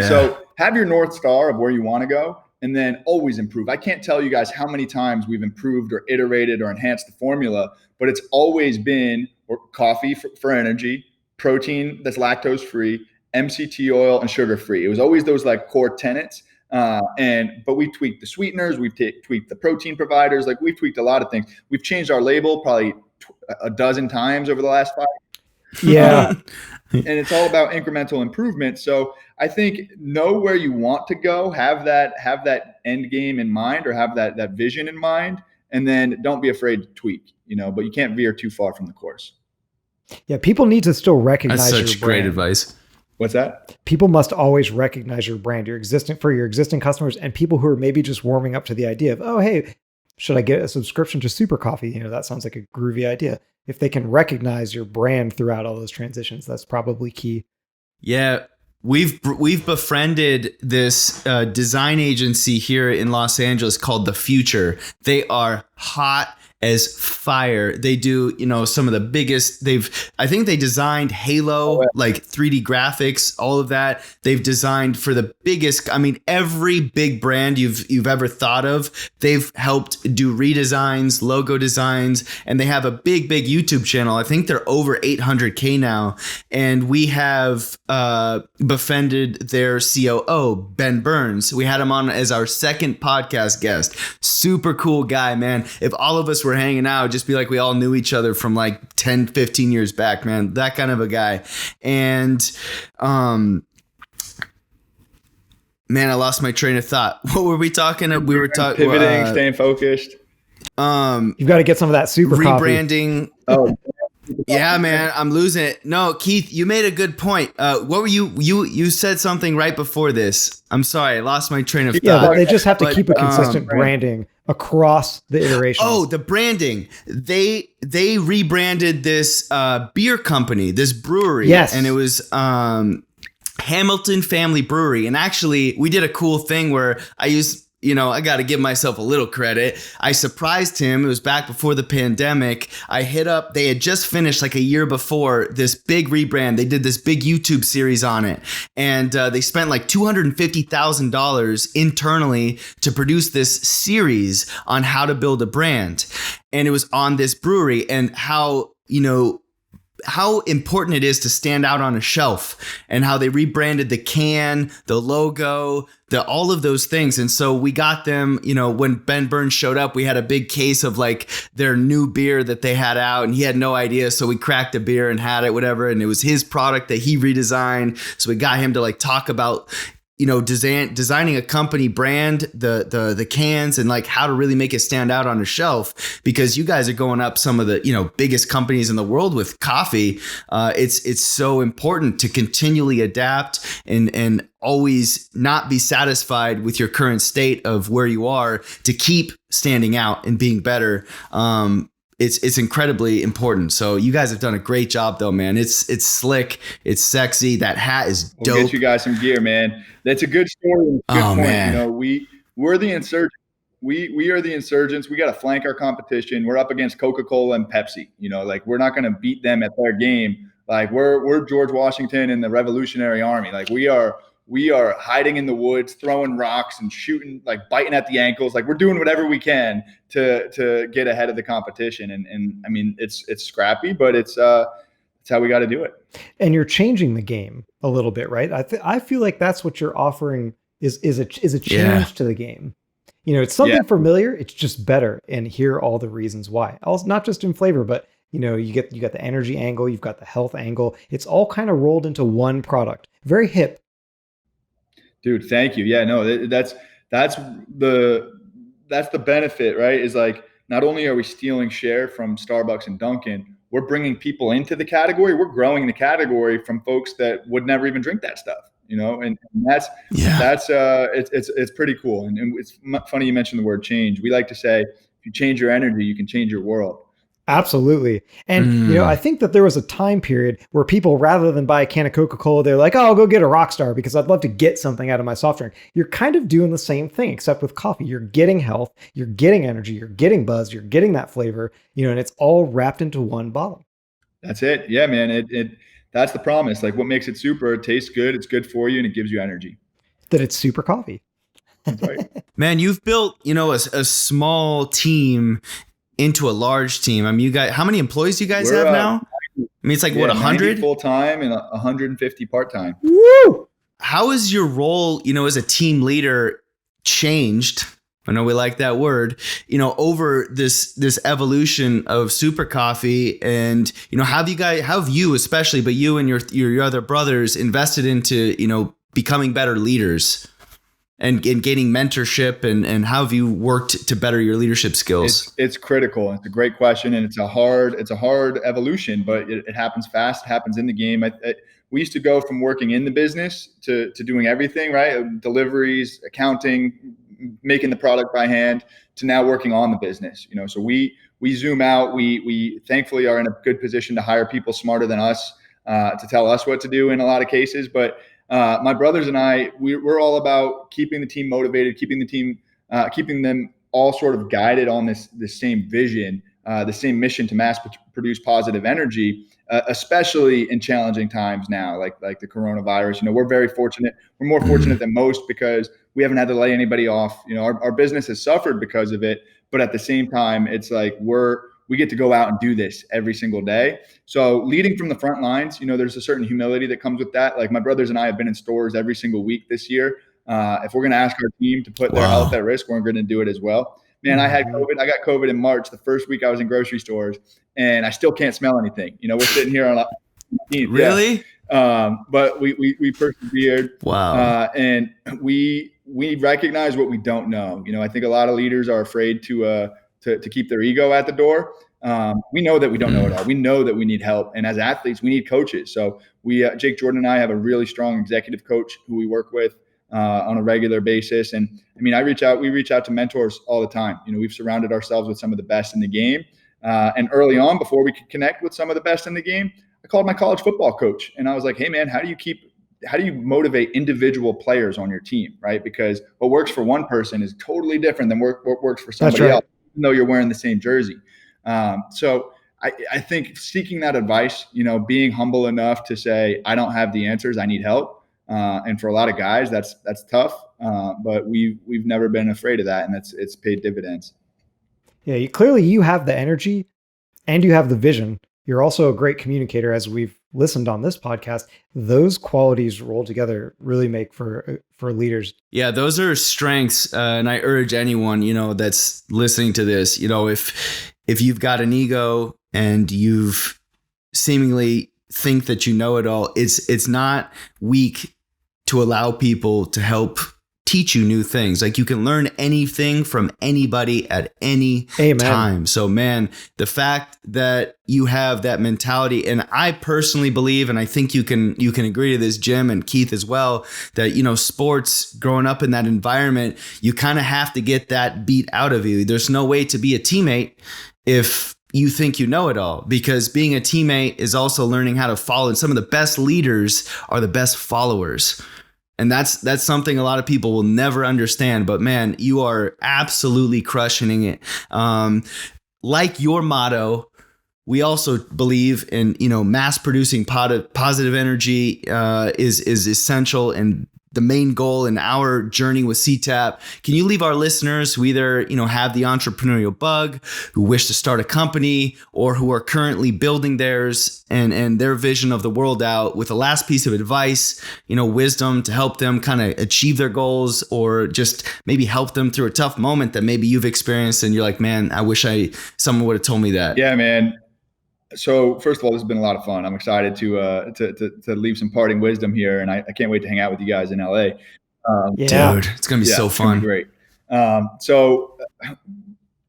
So have your North Star of where you want to go, and then always improve. I can't tell you guys how many times we've improved or iterated or enhanced the formula, but it's always been coffee for energy, protein that's lactose free, MCT oil, and sugar free. It was always those like core tenets. But we tweaked the sweeteners, we've tweaked the protein providers, we've tweaked a lot of things. We've changed our label probably a dozen times over the last 5 years. Yeah. And it's all about incremental improvement. So I think know where you want to go, have that end game in mind, or have that vision in mind, and then don't be afraid to tweak, but you can't veer too far from the course. Yeah. People need to still recognize That's such great advice. What's that? People must always recognize your brand, your existing customers, and people who are maybe just warming up to the idea of, oh, hey, should I get a subscription to Super Coffee? That sounds like a groovy idea. If they can recognize your brand throughout all those transitions, that's probably key. Yeah. We've befriended this design agency here in Los Angeles called The Future. They are hot as fire. They do, some of the biggest, I think they designed Halo, like 3D graphics, all of that. They've designed for the biggest, every big brand you've ever thought of. They've helped do redesigns, logo designs, and they have a big YouTube channel. I think they're over 800K now. And we have befriended their COO, Ben Burns. We had him on as our second podcast guest. Super cool guy, man. If all of us were hanging out, just be like we all knew each other from like 10, 15 years back, man. That kind of a guy. And man, I lost my train of thought. What were we talking? We were talking pivoting, staying focused. You've got to get some of that super rebranding. Coffee. Yeah, man, I'm losing it. No, Keith, you made a good point. What were you said something right before this. I'm sorry, I lost my train of thought. Yeah, they just have to But, keep a consistent branding across the iterations. Oh, the branding. They rebranded this beer company, this brewery. Yes. And it was Hamilton Family Brewery. And actually, we did a cool thing where I got to give myself a little credit. I surprised him. It was back before the pandemic. I hit up, they had just finished like a year before this big rebrand. They did this big YouTube series on it. And they spent like $250,000 internally to produce this series on how to build a brand. And it was on this brewery and how important it is to stand out on a shelf, and how they rebranded the can, the logo, all of those things. And so we got them, when Ben Burns showed up, we had a big case of like their new beer that they had out, and he had no idea. So we cracked a beer and had it, whatever. And it was his product that he redesigned. So we got him to like talk about designing a company brand, the cans, and like how to really make it stand out on a shelf, because you guys are going up some of the biggest companies in the world with coffee. It's so important to continually adapt and always not be satisfied with your current state of where you are, to keep standing out and being better. It's incredibly important. So you guys have done a great job though, man. It's slick. It's sexy. That hat is dope. We'll get you guys some gear, man. That's a good story. And a good point. Man. We're the insurgents. We are the insurgents. We got to flank our competition. We're up against Coca-Cola and Pepsi. Like we're not going to beat them at their game. Like we're George Washington and the Revolutionary Army. Like we are hiding in the woods, throwing rocks and shooting, like biting at the ankles. Like we're doing whatever we can to get ahead of the competition. And I mean, it's scrappy, but it's how we got to do it. And you're changing the game a little bit, right? I feel like that's what you're offering is a change to the game. It's something familiar. It's just better. And here are all the reasons why. Also, not just in flavor, but you got the energy angle, you've got the health angle. It's all kind of rolled into one product. Very hip. Dude, thank you. Yeah, no, that's the benefit, right? Is like, not only are we stealing share from Starbucks and Dunkin', we're bringing people into the category. We're growing the category from folks that would never even drink that stuff, and that's it's pretty cool. And it's funny you mentioned the word change. We like to say, if you change your energy, you can change your world. Absolutely. And, I think that there was a time period where people, rather than buy a can of Coca-Cola, they're like, oh, I'll go get a Rockstar because I'd love to get something out of my soft drink. You're kind of doing the same thing, except with coffee. You're getting health, you're getting energy, you're getting buzz, you're getting that flavor, and it's all wrapped into one bottle. That's it. Yeah, man. That's the promise. Like what makes it super, it tastes good, it's good for you, and it gives you energy. That it's super coffee. That's right. Man, you've built, a small team into a large team. I mean, you guys, how many employees do you guys have now? I mean, it's like 100 full time and 150 part time. Woo! How is your role, as a team leader changed? I know we like that word, over this evolution of Super Coffee, and how have you especially, but you and your other brothers invested into becoming better leaders? And gaining mentorship, and how have you worked to better your leadership skills? It's critical. It's a great question, and it's a hard evolution, but it happens fast. It happens in the game. We used to go from working in the business to doing everything, right? Deliveries, accounting, making the product by hand, to now working on the business. So we zoom out. We thankfully are in a good position to hire people smarter than us to tell us what to do in a lot of cases, but. My brothers and I, we're all about keeping the team motivated, keeping them all sort of guided on this same vision, the same mission to mass produce positive energy, especially in challenging times now, like the coronavirus. We're very fortunate. We're more fortunate than most because we haven't had to lay anybody off. Our business has suffered because of it, but at the same time, it's like we get to go out and do this every single day. So leading from the front lines, there's a certain humility that comes with that. Like my brothers and I have been in stores every single week this year. If we're going to ask our team to put their health at risk, we're going to do it as well. Man, I had COVID. I got COVID in March, the first week I was in grocery stores, and I still can't smell anything. We're sitting here on a 15th. Really? Yeah. But we persevered. Wow. And we recognize what we don't know. I think a lot of leaders are afraid to keep their ego at the door. we know that we don't know it all. We know that we need help. And as athletes, we need coaches. So Jake Jordan and I have a really strong executive coach who we work with on a regular basis. And I mean, we reach out to mentors all the time. We've surrounded ourselves with some of the best in the game. And early on, before we could connect with some of the best in the game, I called my college football coach and I was like, hey man, how do you motivate individual players on your team, right? Because what works for one person is totally different than what works for somebody else, even though you're wearing the same jersey. So I think seeking that advice, being humble enough to say, I don't have the answers, I need help. And for a lot of guys, that's tough. But we've never been afraid of that, and it's paid dividends. Yeah, clearly you have the energy and you have the vision. You're also a great communicator, as we've listened on this podcast. Those qualities rolled together really make for leaders. Yeah, those are strengths. And I urge anyone, that's listening to this, if you've got an ego and you've seemingly think that you know it all, it's not weak to allow people to help teach you new things. Like, you can learn anything from anybody at any time. So man, the fact that you have that mentality, and I personally believe, and I think you can agree to this, Jim and Keith as well, that, sports, growing up in that environment, you kind of have to get that beat out of you. There's no way to be a teammate if you think you know it all, because being a teammate is also learning how to follow. And some of the best leaders are the best followers. And that's something a lot of people will never understand. But man, you are absolutely crushing it. Like your motto, we also believe in, mass producing positive energy is essential and the main goal in our journey with CTAP. Can you leave our listeners who either, have the entrepreneurial bug, who wish to start a company, or who are currently building theirs and their vision of the world out, with a last piece of advice, wisdom to help them kind of achieve their goals, or just maybe help them through a tough moment that maybe you've experienced and you're like, man, I wish someone would have told me that. Yeah, man. So first of all, this has been a lot of fun. I'm excited to leave some parting wisdom here, and I can't wait to hang out with you guys in LA. Dude, it's gonna be so fun. It's gonna be great. So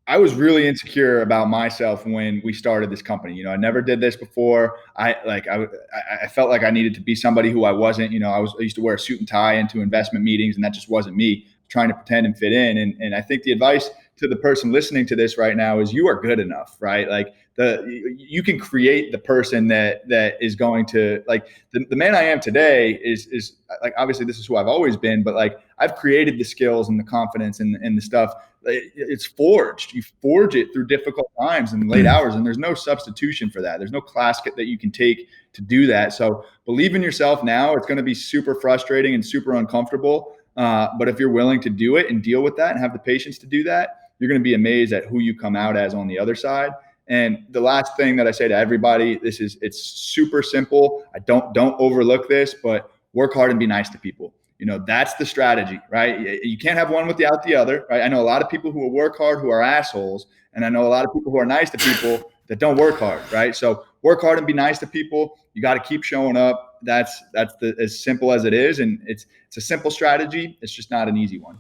I was really insecure about myself when we started this company. I never did this before. I felt like I needed to be somebody who I wasn't. I used to wear a suit and tie into investment meetings, and that just wasn't me, trying to pretend and fit in. And I think the advice to the person listening to this right now is, you are good enough, right? Like, you can create the person that is going to, like, the man I am today is like, obviously this is who I've always been, but like, I've created the skills and the confidence and the stuff. It's forged. You forge it through difficult times and late hours, and there's no substitution for that. There's no class that you can take to do that. So believe in yourself now. It's going to be super frustrating and super uncomfortable. But if you're willing to do it and deal with that and have the patience to do that, you're going to be amazed at who you come out as on the other side. And the last thing that I say to everybody, it's super simple. Don't overlook this, but work hard and be nice to people. That's the strategy, right? You can't have one without the other, right? I know a lot of people who work hard who are assholes, and I know a lot of people who are nice to people that don't work hard, right? So work hard and be nice to people. You got to keep showing up. That's as simple as it is, and it's a simple strategy. It's just not an easy one.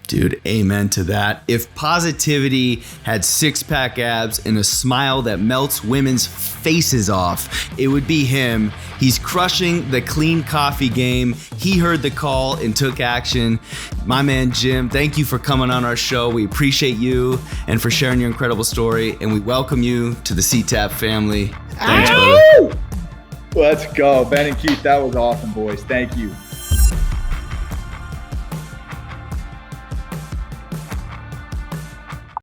Dude, amen to that. If positivity had six-pack abs and a smile that melts women's faces off, it would be him. He's crushing the clean coffee game. He heard the call and took action. My man, Jim, thank you for coming on our show. We appreciate you and for sharing your incredible story, and we welcome you to the CTAP family. Thanks, brother. Let's go. Ben and Keith, that was awesome, boys. Thank you.